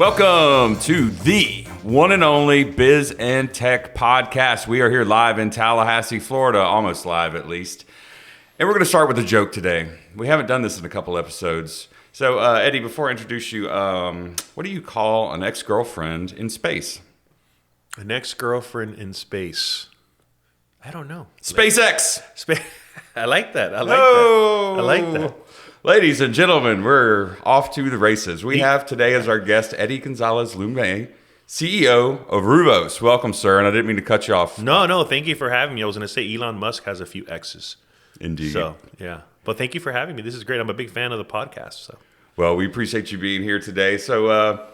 Welcome to the one and only Biz and Tech Podcast. We are here live in Tallahassee, Florida, almost live at least. And we're going to start with a joke today. We haven't done this in a couple episodes. So, Eddie, before I introduce you, what do you call an ex-girlfriend in space? An ex-girlfriend in space. I don't know. SpaceX! I like that. I like that. Ladies and gentlemen, we're off to the races. We have today as our guest Eddie Gonzalez Loumiet, CEO of Ruvos. Welcome, sir, and I didn't mean to cut you off. No, thank you for having me. I was going to say Elon Musk has a few X's. Indeed. So, yeah. But thank you for having me. This is great. I'm a big fan of the podcast. So, well, we appreciate you being here today. So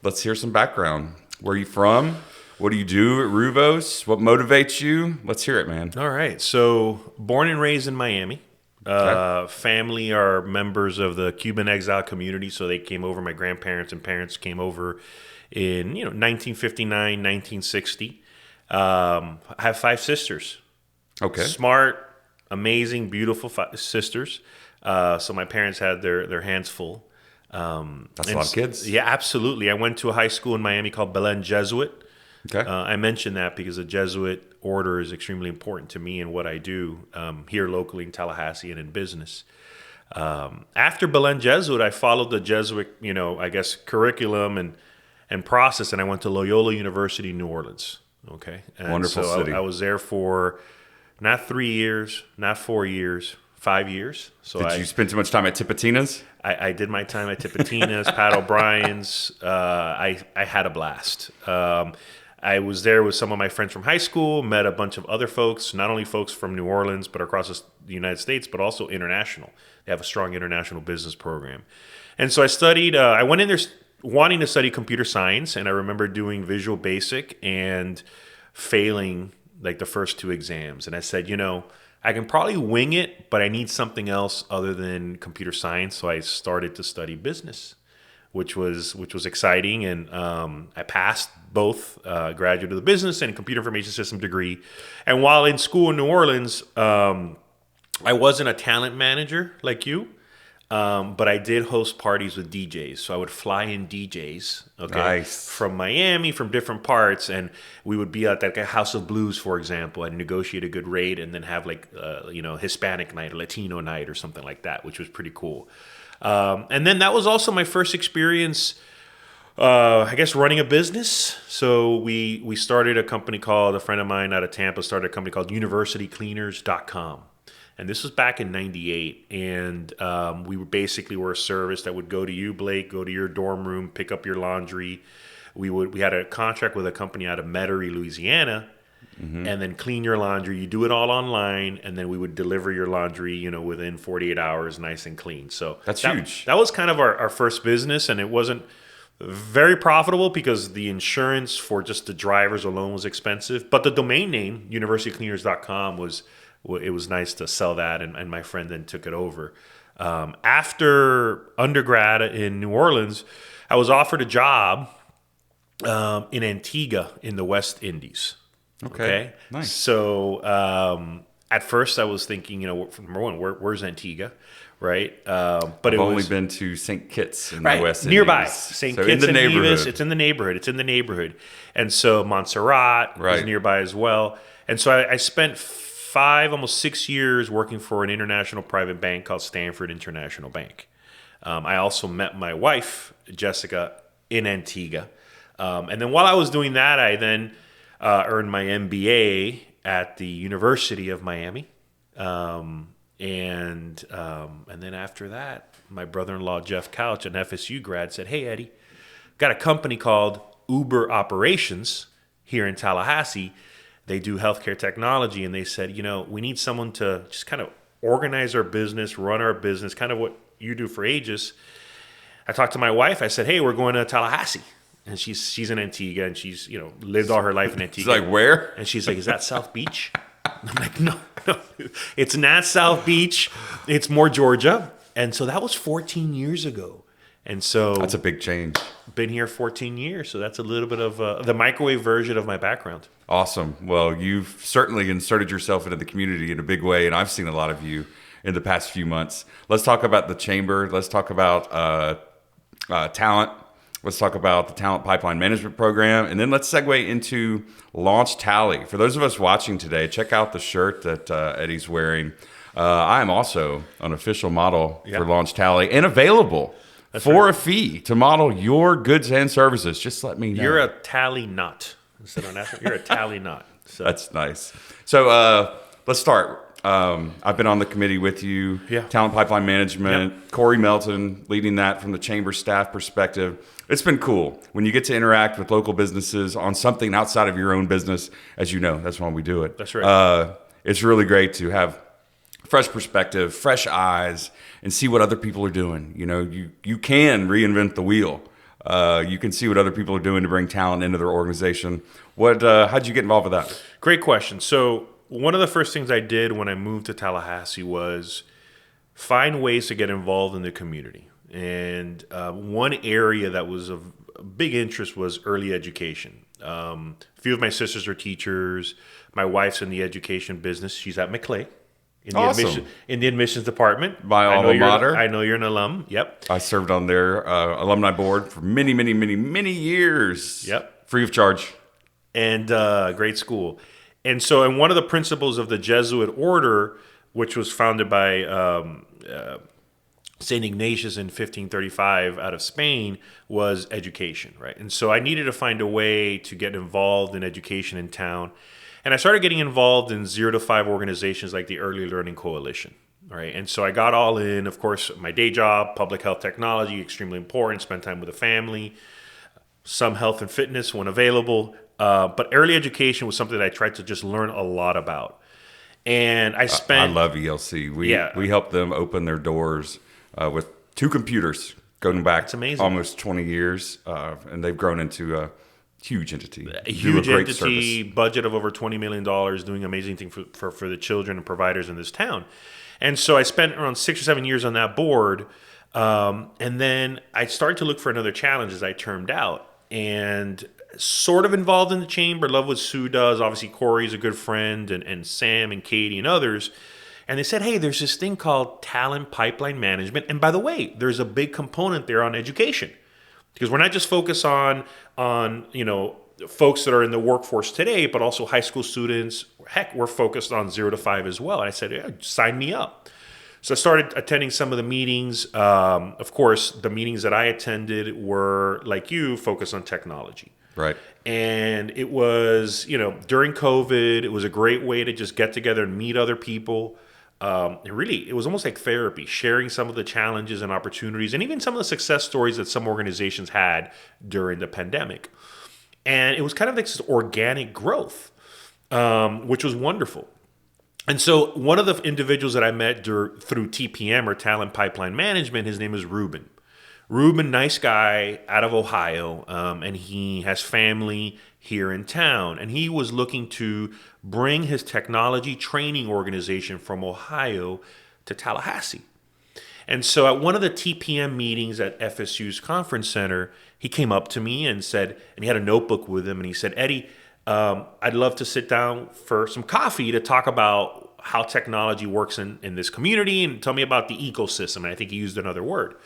let's hear some background. Where are you from? What do you do at Ruvos? What motivates you? Let's hear it, man. All right. So, born and raised in Miami. Okay. Family are members of the Cuban exile community, so they came over. My grandparents and parents came over in 1959, 1960. I have 5 sisters. Okay. Smart, amazing, beautiful sisters. So my parents had their hands full. That's a lot of kids. Yeah, absolutely. I went to a high school in Miami called Belen Jesuit. Okay. I mentioned that because the Jesuit order is extremely important to me and what I do here locally in Tallahassee and in business. After Belen Jesuit, I followed the Jesuit, curriculum and process, and I went to Loyola University, New Orleans. Okay. And wonderful so city. I was there for not 3 years, not 4 years, 5 years. So Did you spend too much time at Tipitina's? I did my time at Tipitina's, Pat O'Brien's. I had a blast. I was there with some of my friends from high school, met a bunch of other folks, not only folks from New Orleans, but across the United States, but also international. They have a strong international business program. And so I studied, I went in there wanting to study computer science, and I remember doing Visual Basic and failing like the first 2 exams. And I said, I can probably wing it, but I need something else other than computer science. So I started to study business, which was exciting, and I passed both graduate of the business and computer information system degree. And while in school in New Orleans, I wasn't a talent manager like you, but I did host parties with DJs. So I would fly in DJs, Nice. from Miami, from different parts, and we would be at like a House of Blues, for example, and negotiate a good rate, and then have like Hispanic night or Latino night or something like that, which was pretty cool. And then that was also my first experience, running a business. So we started a company called, a friend of mine out of Tampa started a company called universitycleaners.com. And this was back in 98. And we were a service that would go to you, Blake, go to your dorm room, pick up your laundry. We had a contract with a company out of Metairie, Louisiana, and then clean your laundry. You do it all online, and then we would deliver your laundry, within 48 hours, nice and clean. So That's huge. That was kind of our first business, and it wasn't very profitable because the insurance for just the drivers alone was expensive. But the domain name, universitycleaners.com, it was nice to sell that, and my friend then took it over. After undergrad in New Orleans, I was offered a job in Antigua in the West Indies. Okay. Nice. So at first I was thinking, number one, where's Antigua, right? But I've only been to St. Kitts in the West nearby. Indies. St. So Kitts in the and neighborhood. Nevis. It's in the neighborhood. And so Montserrat was nearby as well. And so I spent 5, almost 6 years working for an international private bank called Stanford International Bank. I also met my wife, Jessica, in Antigua. And then while I was doing that, I then earned my MBA at the University of Miami. And then after that, my brother-in-law, Jeff Couch, an FSU grad, said, "Hey, Eddie, got a company called Uber Operations here in Tallahassee. They do healthcare technology." And they said, we need someone to just kind of organize our business, run our business, kind of what you do for Aegis. I talked to my wife. I said, "Hey, we're going to Tallahassee." And she's in Antigua, and she's lived all her life in Antigua. She's like, "Where?" And she's like, "Is that South Beach?" I'm like, no, it's not South Beach. It's more Georgia. And so that was 14 years ago. And so that's a big change. Been here 14 years. So that's a little bit of the microwave version of my background. Awesome. Well, you've certainly inserted yourself into the community in a big way, and I've seen a lot of you in the past few months. Let's talk about the chamber. Let's talk about talent. Let's talk about the Talent Pipeline Management Program. And then let's segue into Launch Tally. For those of us watching today, check out the shirt that Eddie's wearing. I am also an official model for Launch Tally and available for a fee to model your goods and services. Just let me know. You're a tally nut. Instead of an you're a tally nut. So. That's nice. So let's start. I've been on the committee with you, Talent Pipeline Management, Corey Melton leading that from the chamber staff perspective. It's been cool when you get to interact with local businesses on something outside of your own business. As you know, that's why we do it. That's right. It's really great to have fresh perspective, fresh eyes, and see what other people are doing. You know, you can reinvent the wheel. You can see what other people are doing to bring talent into their organization. How'd you get involved with that? Great question. So one of the first things I did when I moved to Tallahassee was find ways to get involved in the community. And one area that was of big interest was early education. A few of my sisters are teachers. My wife's in the education business. She's at McClay. In the admissions department. My alma mater. I know you're an alum. Yep. I served on their alumni board for many, many, many, many years. Yep. Free of charge. And great school. And so, and one of the principles of the Jesuit order, which was founded by St. Ignatius in 1535 out of Spain, was education, right? And so I needed to find a way to get involved in education in town. And I started getting involved in 0 to 5 organizations like the Early Learning Coalition, right? And so I got all in, of course, my day job, public health technology, extremely important, spend time with the family, some health and fitness when available. But early education was something that I tried to just learn a lot about. And I love ELC. We helped them open their doors with 2 computers going back almost 20 years. And they've grown into a huge entity. A huge entity, budget of over $20 million, doing amazing things for the children and providers in this town. And so I spent around 6 or 7 years on that board. And then I started to look for another challenge as I termed out. And sort of involved in the chamber, love what Sue does. Obviously, Corey's a good friend, and Sam and Katie and others. And they said, hey, there's this thing called Talent Pipeline Management. And by the way, there's a big component there on education. Because we're not just focused on folks that are in the workforce today, but also high school students. Heck, we're focused on 0 to 5 as well. And I said, sign me up. So I started attending some of the meetings. Of course, the meetings that I attended were, like you, focused on technology. Right. And it was, during COVID, it was a great way to just get together and meet other people. It was almost like therapy, sharing some of the challenges and opportunities and even some of the success stories that some organizations had during the pandemic. And it was kind of like this organic growth, which was wonderful. And so one of the individuals that I met through TPM or Talent Pipeline Management, his name is Ruben. Ruben, nice guy out of Ohio, and he has family here in town. And he was looking to bring his technology training organization from Ohio to Tallahassee. And so at one of the TPM meetings at FSU's conference center, he came up to me and said, and he had a notebook with him, and he said, Eddie, I'd love to sit down for some coffee to talk about how technology works in this community and tell me about the ecosystem. And I think he used another word.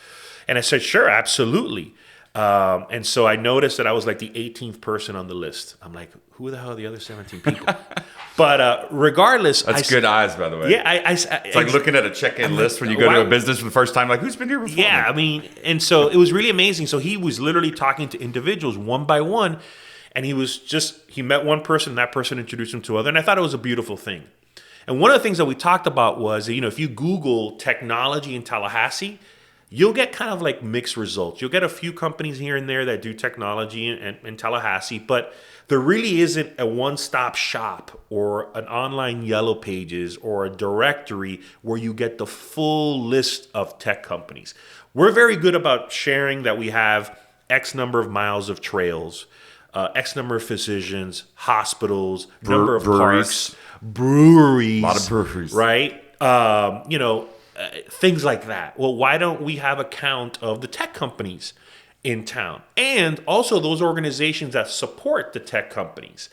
And I said, sure, absolutely. And so I noticed that I was like the 18th person on the list. I'm like, who the hell are the other 17 people? But regardless. That's good eyes, by the way. Yeah. It's like looking at a check-in list when you go to a business for the first time. Like, who's been here before? Yeah, I mean, and so it was really amazing. So he was literally talking to individuals one by one. And he met one person, and that person introduced him to other. And I thought it was a beautiful thing. And one of the things that we talked about was, if you Google technology in Tallahassee, you'll get kind of like mixed results. You'll get a few companies here and there that do technology in Tallahassee, but there really isn't a one-stop shop or an online yellow pages or a directory where you get the full list of tech companies. We're very good about sharing that we have X number of miles of trails, X number of physicians, hospitals, number of parks, breweries. A lot of breweries. Right? Things like that. Well, why don't we have a count of the tech companies in town? And also those organizations that support the tech companies,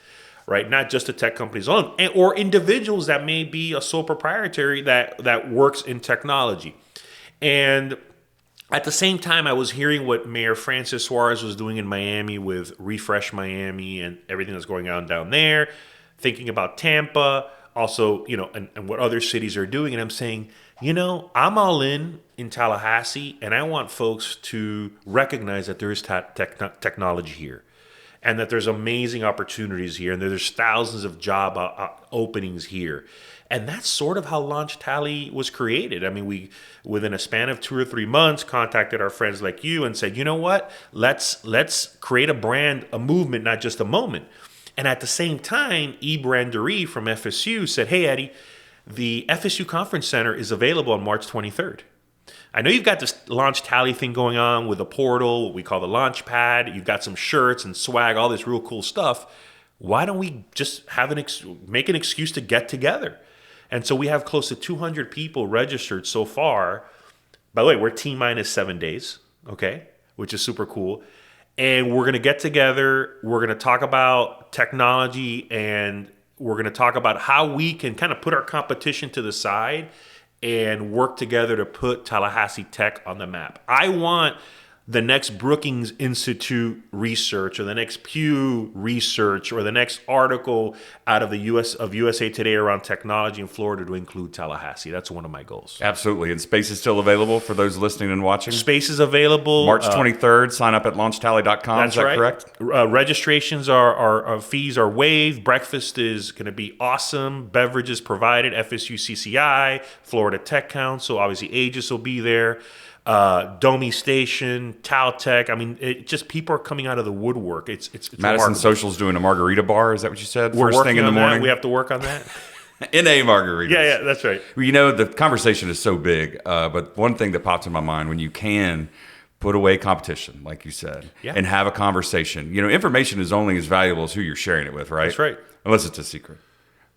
right? Not just the tech companies alone, or individuals that may be a sole proprietary that works in technology. And At the same time, I was hearing what Mayor Francis Suarez was doing in Miami with Refresh Miami and everything that's going on down there, thinking about Tampa, also, and what other cities are doing. And I'm saying, I'm all in Tallahassee, and I want folks to recognize that there is technology here and that there's amazing opportunities here and there's thousands of job openings here. And that's sort of how Launch Tally was created. I mean, we, within a span of 2 or 3 months, contacted our friends like you and said, you know what? Let's create a brand, a movement, not just a moment. And at the same time, Branderie from FSU said, hey, Eddie, the FSU Conference Center is available on March 23rd. I know you've got this Launch Tally thing going on with a portal, what we call the Launch Pad. You've got some shirts and swag, all this real cool stuff. Why don't we just make an excuse to get together? And so we have close to 200 people registered so far. By the way, we're T-minus 7 days, okay, which is super cool. And we're going to get together. We're going to talk about technology, and we're going to talk about how we can kind of put our competition to the side and work together to put Tallahassee tech on the map. I want the next Brookings Institute research or the next Pew research or the next article out of the USA Today around technology in Florida to include Tallahassee. That's one of my goals. Absolutely. And space is still available for those listening and watching? Space is available. March 23rd. Sign up at launchtally.com. That's is that right. correct? Registrations fees are waived. Breakfast is going to be awesome. Beverages provided. FSU CCI, Florida Tech Council. Obviously, Aegis will be there. Domi Station, Tech. I mean, people are coming out of the woodwork. It's Madison remarkable. Social's doing a margarita bar. Is that what you said? We're First thing in the morning. That. We have to work on that. In a margarita. Yeah, that's right. Well, the conversation is so big, but one thing that pops in my mind when you can put away competition, like you said, and have a conversation. Information is only as valuable as who you're sharing it with, right? That's right. Unless it's a secret.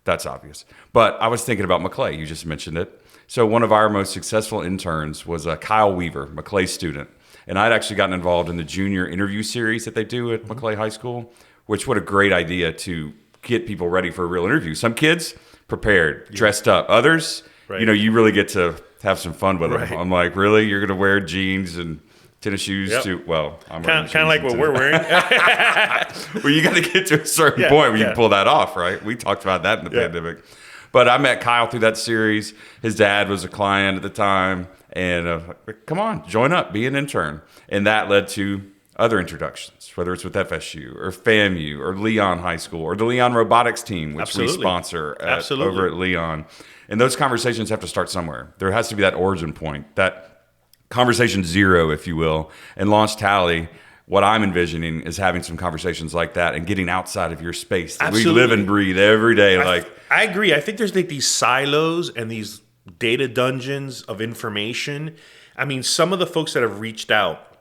That's obvious. But I was thinking about Maclay. You just mentioned it. So one of our most successful interns was Kyle Weaver, Maclay student. And I'd actually gotten involved in the junior interview series that they do at Maclay High School, which what a great idea to get people ready for a real interview. Some kids prepared, dressed up. Others, you really get to have some fun with them. I'm like, really? You're going to wear jeans and tennis shoes too? Well, I'm kind of like what we're wearing. Well, you got to get to a certain point where you can pull that off, right? We talked about that in the pandemic. But I met Kyle through that series. His dad was a client at the time. And come on, join up, be an intern. And that led to other introductions, whether it's with FSU or FAMU or Leon High School or the Leon Robotics team, which we sponsor over at Leon. And those conversations have to start somewhere. There has to be that origin point, that conversation zero, if you will. And Launch Tally, what I'm envisioning is having some conversations like that and getting outside of your space that we live and breathe every day. I agree. I think there's these silos and these data dungeons of information. I mean, some of the folks that have reached out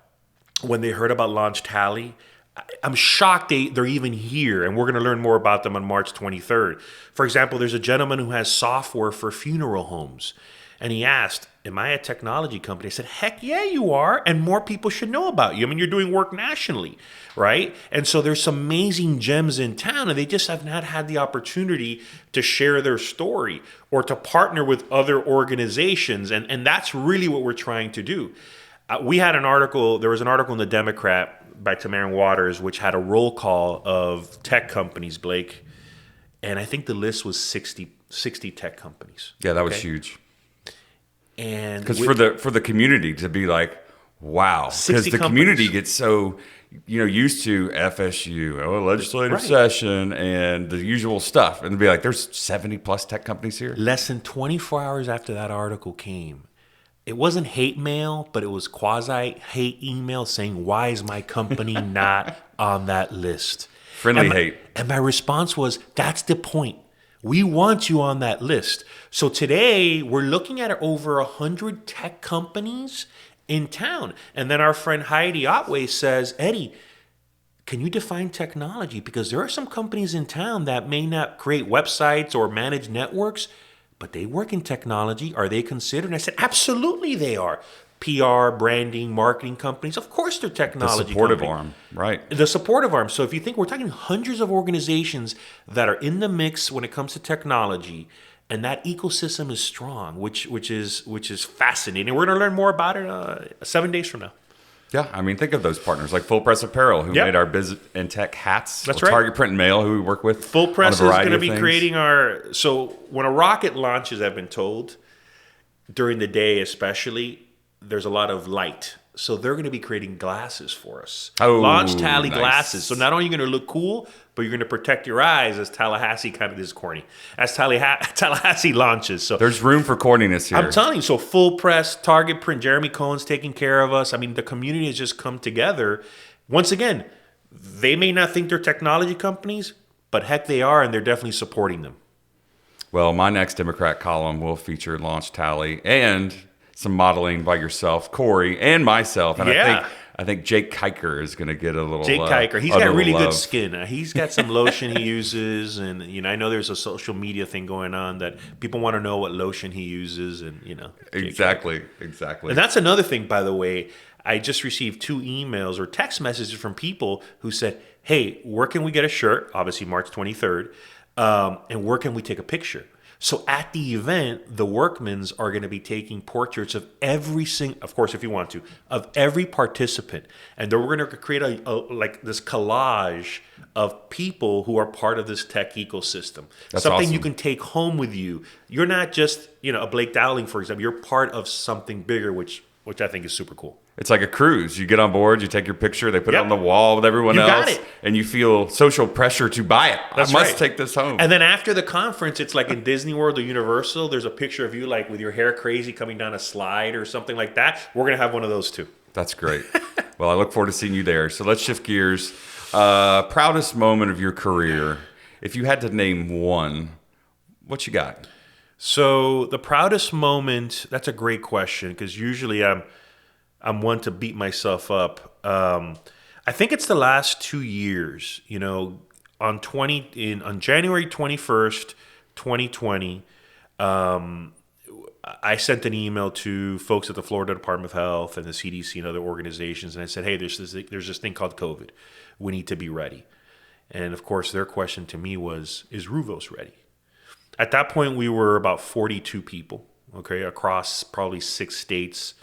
when they heard about Launch Tally, I'm shocked they're even here, and we're going to learn more about them on March 23rd. For example, there's a gentleman who has software for funeral homes, and he asked, am I a technology company? I said, heck yeah, you are, and more people should know about you. I mean, you're doing work nationally, right? And so there's some amazing gems in town, and they just have not had the opportunity to share their story or to partner with other organizations, and that's really what we're trying to do. We had an article, there was an article in the Democrat by Tamarin Waters, which had a roll call of tech companies, Blake, and I think the list was 60 tech companies. Yeah, that was huge. And because for the community to be like, wow, because the community gets so used to FSU, legislative session, and the usual stuff, and to be like, there's 70 plus tech companies here. Less than 24 hours after that article came, it wasn't hate mail, but it was quasi hate email saying, why is my company not on that list? Friendly hate. And my response was, that's the point. We want you on that list. So today we're looking at over 100 tech companies in town. And then our friend Heidi Otway says, Eddie, can you define technology? Because there are some companies in town that may not create websites or manage networks, but they work in technology. Are they considered? And I said, absolutely they are. PR, branding, marketing companies, of course they're technology The supportive company. arm, right. The supportive arm. So if you think we're talking hundreds of organizations that are in the mix when it comes to technology, And that ecosystem is strong, which is fascinating. We're going to learn more about it 7 days from now. Yeah, I mean, think of those partners like Full Press Apparel, who made our Biz and Tech hats. That's right. Target Print and Mail, who we work with. Full Press is going to be things. creating our. So when a rocket launches, I've been told, during the day especially, there's a lot of light. So they're going to be creating glasses for us. Launch Tally glasses. So not only are you going to look cool, but you're going to protect your eyes as Tallahassee kind of is corny. As Tallahassee launches. So there's room for corniness here. I'm telling you. So Full Press, Target Print, Jeremy Cohen's taking care of us. I mean, the community has just come together. Once again, they may not think they're technology companies, but heck they are, and they're definitely supporting them. Well, my next Democrat column will feature Launch Tally and some modeling by yourself, Corey, and myself. And I think Jake Kiker is going to get a little Jake Kiker. He's got really love. good skin. He's got some lotion he uses, and I know there's a social media thing going on that people want to know what lotion he uses, and Exactly. And that's another thing, by the way. I just received 2 emails or text messages from people who said, "Hey, where can we get a shirt?" Obviously, March 23rd, and where can we take a picture? So at the event, the Workmans are going to be taking portraits of every single, of course, if you want to, of every participant. And then we're going to create a like this collage of people who are part of this tech ecosystem. That's something awesome. you can take home with you. You're not just, a Blake Dowling, for example. You're part of something bigger, which I think is super cool. It's like a cruise. You get on board, you take your picture, they put it on the wall with everyone You else, got it. and you feel social pressure to buy it. That's I must right. take this home. And then after the conference, it's like in Disney World or Universal, there's a picture of you like with your hair crazy coming down a slide or something like that. We're going to have one of those too. That's great. Well, I look forward to seeing you there. So let's shift gears. Proudest moment of your career. If you had to name one, what you got? So the proudest moment, that's a great question, because usually I'm one to beat myself up. I think it's the last 2 years. On January 21st, 2020, I sent an email to folks at the Florida Department of Health and the CDC and other organizations, and I said, "Hey, there's this thing called COVID. We need to be ready." And of course, their question to me was, "Is Ruvos ready?" At that point, we were about 42 people, across probably 6 states.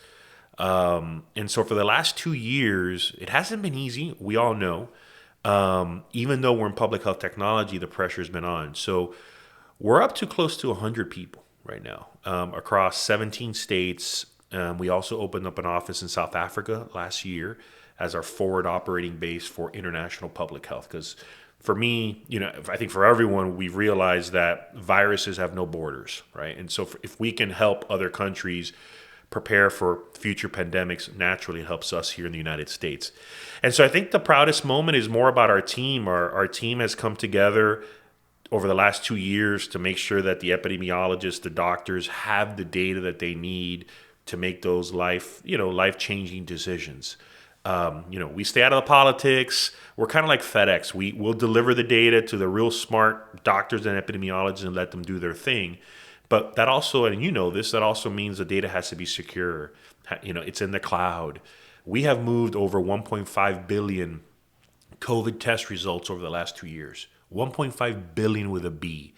And so for the last 2 years, it hasn't been easy. We all know. Even though we're in public health technology, the pressure's been on. So we're up to close to 100 people right now, across 17 states. We also opened up an office in South Africa last year as our forward operating base for international public health. Because for me, I think for everyone, we've realized that viruses have no borders, right? And so if we can help other countries prepare for future pandemics, naturally it helps us here in the United States. And so I think the proudest moment is more about our team. Our team has come together over the last 2 years to make sure that the epidemiologists, the doctors have the data that they need to make those life-changing decisions. We stay out of the politics. We're kind of like FedEx. We'll deliver the data to the real smart doctors and epidemiologists and let them do their thing. But that also, and that also means the data has to be secure. It's in the cloud. We have moved over 1.5 billion COVID test results over the last 2 years. 1.5 billion with a B,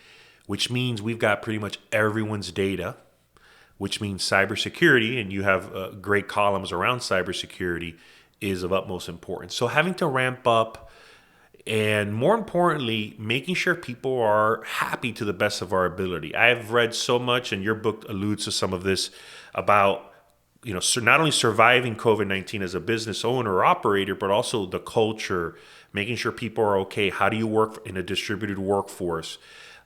which means we've got pretty much everyone's data, which means cybersecurity, and you have great columns around cybersecurity, is of utmost importance. So having to ramp up, and more importantly, making sure people are happy to the best of our ability. I have read so much, and your book alludes to some of this, about not only surviving COVID-19 as a business owner or operator, but also the culture, making sure people are okay. How do you work in a distributed workforce?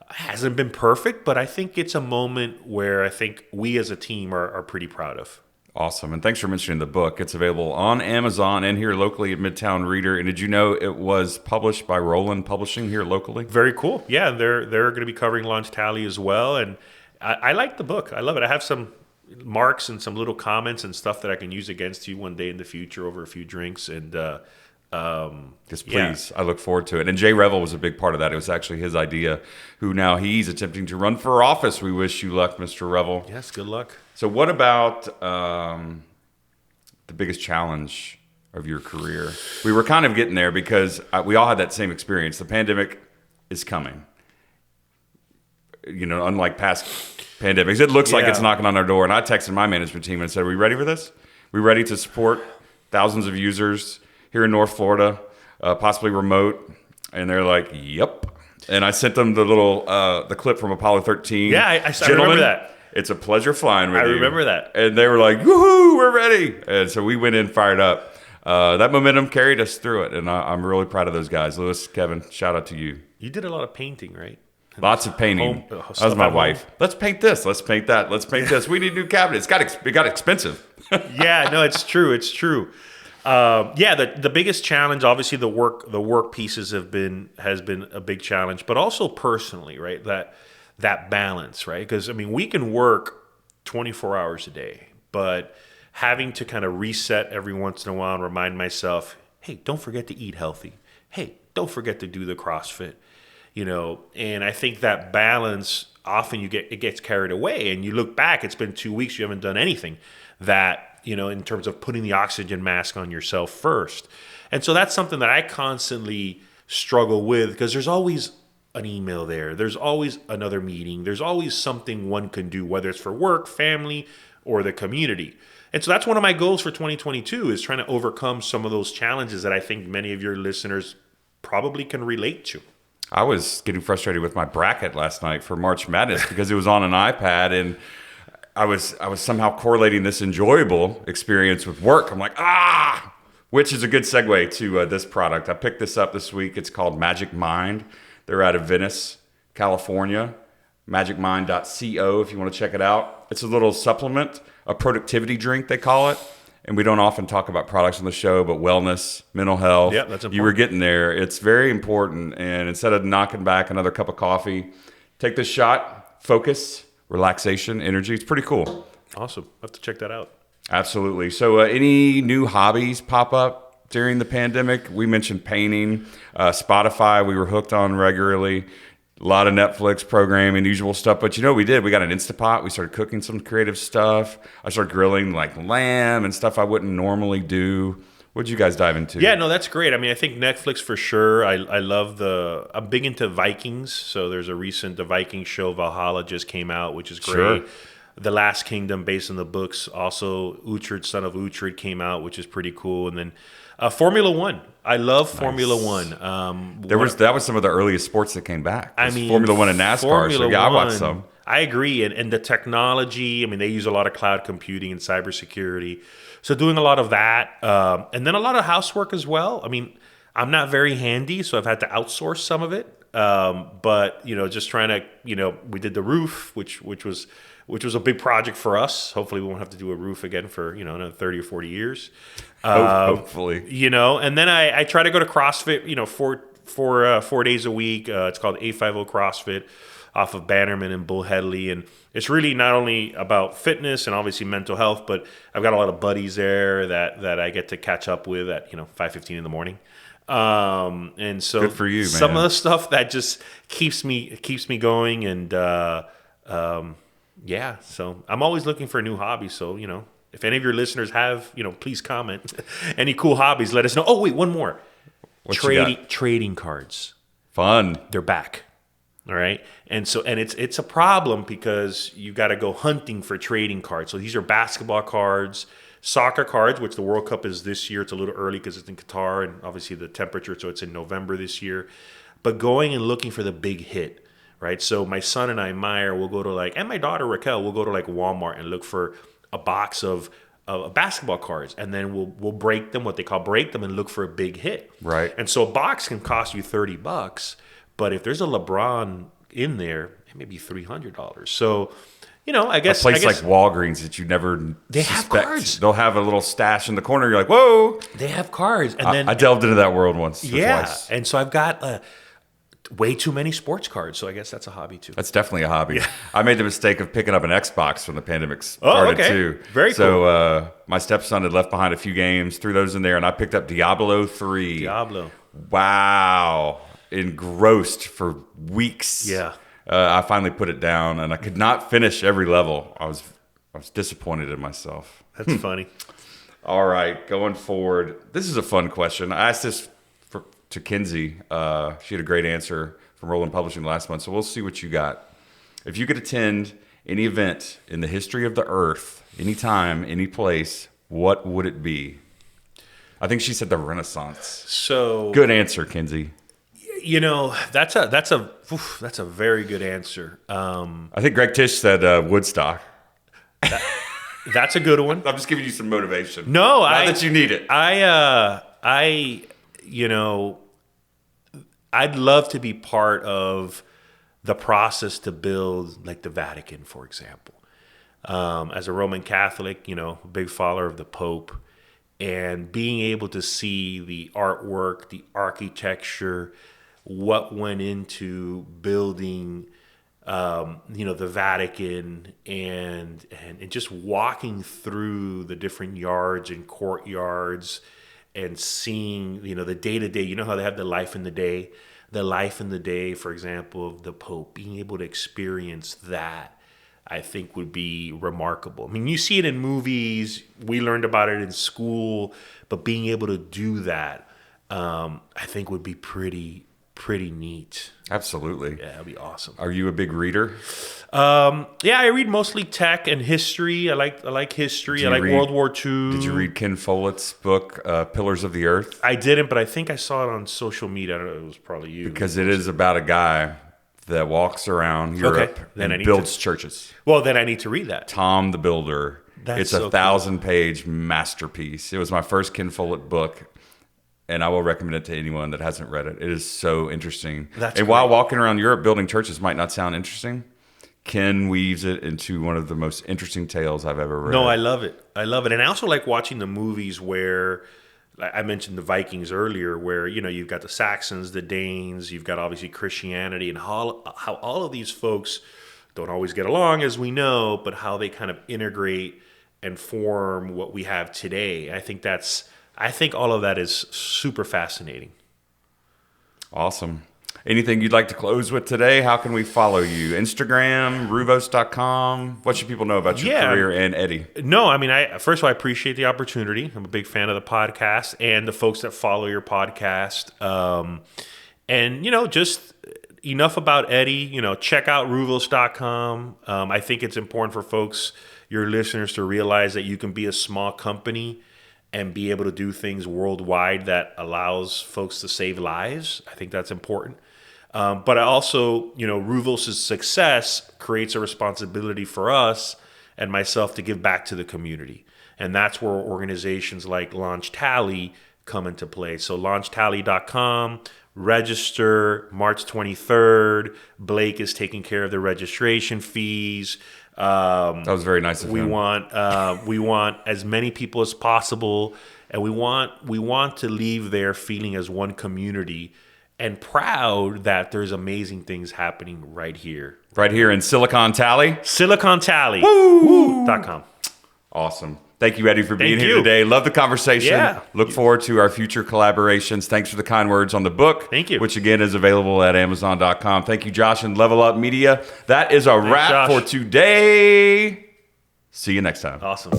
Hasn't been perfect, but I think it's a moment where I think we as a team are pretty proud of. Awesome. And thanks for mentioning the book. It's available on Amazon and here locally at Midtown Reader. And did you know it was published by Roland Publishing here locally? Very cool. Yeah, they're going to be covering Launch Tally as well. And I like the book. I love it. I have some marks and some little comments and stuff that I can use against you one day in the future over a few drinks. And yes, please. Yeah. I look forward to it. And Jay Revel was a big part of that. It was actually his idea, who now he's attempting to run for office. We wish you luck, Mr. Revel. Yes, good luck. So what about the biggest challenge of your career? We were kind of getting there because we all had that same experience. The pandemic is coming. unlike past pandemics. It looks like it's knocking on our door. And I texted my management team and said, "Are we ready for this? We ready to support thousands of users here in North Florida, possibly remote?" And they're like, "Yep." And I sent them the clip from Apollo 13. Yeah, I remember that. It's a pleasure flying with you. I remember that. And they were like, "Woohoo, we're ready." And so we went in fired up. That momentum carried us through it. And I'm really proud of those guys. Lewis, Kevin, shout out to you. You did a lot of painting, right? Lots of painting. That was my wife. Let's paint this. Let's paint that. Let's paint this. We need new cabinets. It got expensive. Yeah, no, it's true. It's true. The biggest challenge, obviously, the work pieces has been a big challenge, but also personally, right? That balance, right? Because we can work 24 hours a day, but having to kind of reset every once in a while and remind myself, hey, don't forget to eat healthy. Hey, don't forget to do the CrossFit. And I think that balance, often it gets carried away, and you look back, it's been 2 weeks, you haven't done anything that, in terms of putting the oxygen mask on yourself first. And so that's something that I constantly struggle with, because there's always an email there. There's always another meeting. There's always something one can do, whether it's for work, family, or the community. And so that's one of my goals for 2022, is trying to overcome some of those challenges that I think many of your listeners probably can relate to. I was getting frustrated with my bracket last night for March Madness because it was on an iPad, and I was somehow correlating this enjoyable experience with work. I'm like, which is a good segue to this product. I picked this up this week. It's called Magicmind. They're out of Venice, California. Magicmind.co if you want to check it out. It's a little supplement, a productivity drink, they call it. And we don't often talk about products on the show, but wellness, mental health. Yeah, that's important. You were getting there. It's very important. And instead of knocking back another cup of coffee, take this shot, focus, relaxation, energy. It's pretty cool. Awesome. I'll have to check that out. Absolutely. So any new hobbies pop up during the pandemic? We mentioned painting, Spotify we were hooked on regularly. A lot of Netflix programming, usual stuff. But we did. We got an Instapot. We started cooking some creative stuff. I started grilling like lamb and stuff I wouldn't normally do. What'd you guys dive into? Yeah, no, that's great. I think Netflix for sure. I love I'm big into Vikings. So there's the Viking show, Valhalla, just came out, which is great. Sure. The Last Kingdom, based on the books, also Uhtred, son of Uhtred, came out, which is pretty cool. And then Formula One. I love Formula One. That was some of the earliest sports that came back. Formula One and NASCAR. I watched some. I agree, and the technology. They use a lot of cloud computing and cybersecurity, so doing a lot of that, and then a lot of housework as well. I'm not very handy, so I've had to outsource some of it. But just trying to, we did the roof, which was a big project for us. Hopefully we won't have to do a roof again for, another 30 or 40 years. Hopefully. And then I try to go to CrossFit, 4 days a week. It's called 850 CrossFit off of Bannerman and Bull Headley. And it's really not only about fitness and obviously mental health, but I've got a lot of buddies there that I get to catch up with at, 5:15 in the morning. And so good for you, man. Some of the stuff that just keeps me going. And, so I'm always looking for a new hobby. So, if any of your listeners have, please comment. Any cool hobbies, let us know. Oh, wait, one more. Trading cards. Fun. They're back. All right. And it's a problem because you got to go hunting for trading cards. So these are basketball cards, soccer cards, which the World Cup is this year. It's a little early because it's in Qatar and obviously the temperature. So it's in November this year. But going and looking for the big hit. Right. So my son and I, Meyer, will go to and my daughter, Raquel, will go to Walmart and look for a box of basketball cards. And then we'll break them, what they call break them, and look for a big hit. Right. And so a box can cost you $30. But if there's a LeBron in there, it may be $300. So, I guess a place like Walgreens that you never they suspect. have cards. They'll have a little stash in the corner. You're like, whoa! They have cards, and then I delved into that world once. Or twice. And so I've got way too many sports cards. So I guess that's a hobby too. That's definitely a hobby. Yeah. I made the mistake of picking up an Xbox when the pandemic started too. Very cool. So my stepson had left behind a few games, threw those in there, and I picked up Diablo 3. Diablo. Wow. Engrossed for weeks. Yeah. I finally put it down, and I could not finish every level. I was disappointed in myself. That's funny. All right, going forward. This is a fun question. I asked this to Kinsey. She had a great answer from Roland Publishing last month, so we'll see what you got. If you could attend any event in the history of the earth, any time, any place, what would it be? I think she said the Renaissance. So good answer, Kenzie. That's a very good answer. I think Greg Tish said Woodstock. That's a good one. I'm just giving you some motivation. No, Not that you need it. I'd love to be part of the process to build like the Vatican, for example. As a Roman Catholic, big follower of the Pope, and being able to see the artwork, the architecture, what went into building, the Vatican, and just walking through the different yards and courtyards and seeing, the day-to-day, how they have the life in the day, for example, of the Pope, being able to experience that, I think would be remarkable. I mean, you see it in movies, we learned about it in school, but being able to do that, I think would be pretty neat. Absolutely. Yeah, that'd be awesome. Are you a big reader? Yeah, I read mostly tech and history. I like history. I like World War II. Did you read Ken Follett's book, Pillars of the Earth? I didn't, but I think I saw it on social media. I don't know, it was probably you. Because it is about a guy that walks around Europe and builds churches. Well, then I need to read that. Tom the Builder. It's a 1,000-page masterpiece. It was my first Ken Follett book. And I will recommend it to anyone that hasn't read it. It is so interesting. While walking around Europe building churches might not sound interesting, Ken weaves it into one of the most interesting tales I've ever read. No, I love it. And I also like watching the movies where, I mentioned the Vikings earlier, where, you've got the Saxons, the Danes, you've got obviously Christianity, and how all of these folks don't always get along, as we know, but how they kind of integrate and form what we have today. I think all of that is super fascinating. Awesome. Anything you'd like to close with today? How can we follow you? Instagram, Ruvos.com. What should people know about your career and Eddie? No, I mean, first of all, I appreciate the opportunity. I'm a big fan of the podcast and the folks that follow your podcast. Just enough about Eddie. Check out Ruvos.com. I think it's important for folks, your listeners, to realize that you can be a small company and be able to do things worldwide that allows folks to save lives. I think that's important. But I also, Ruvos' success creates a responsibility for us and myself to give back to the community. And that's where organizations like Launch Tally come into play. So LaunchTally.com, register March 23rd. Blake is taking care of the registration fees. That was very nice of him. We want as many people as possible, and we want to leave there feeling as one community and proud that there's amazing things happening right here. Right here in Silicon Tally. SiliconTally.com. Awesome. Thank you, Eddie, for being here today. Love the conversation. Yeah. Look forward to our future collaborations. Thanks for the kind words on the book. Thank you. Which, again, is available at Amazon.com. Thank you, Josh, and Level Up Media. That is a wrap for today. See you next time. Awesome.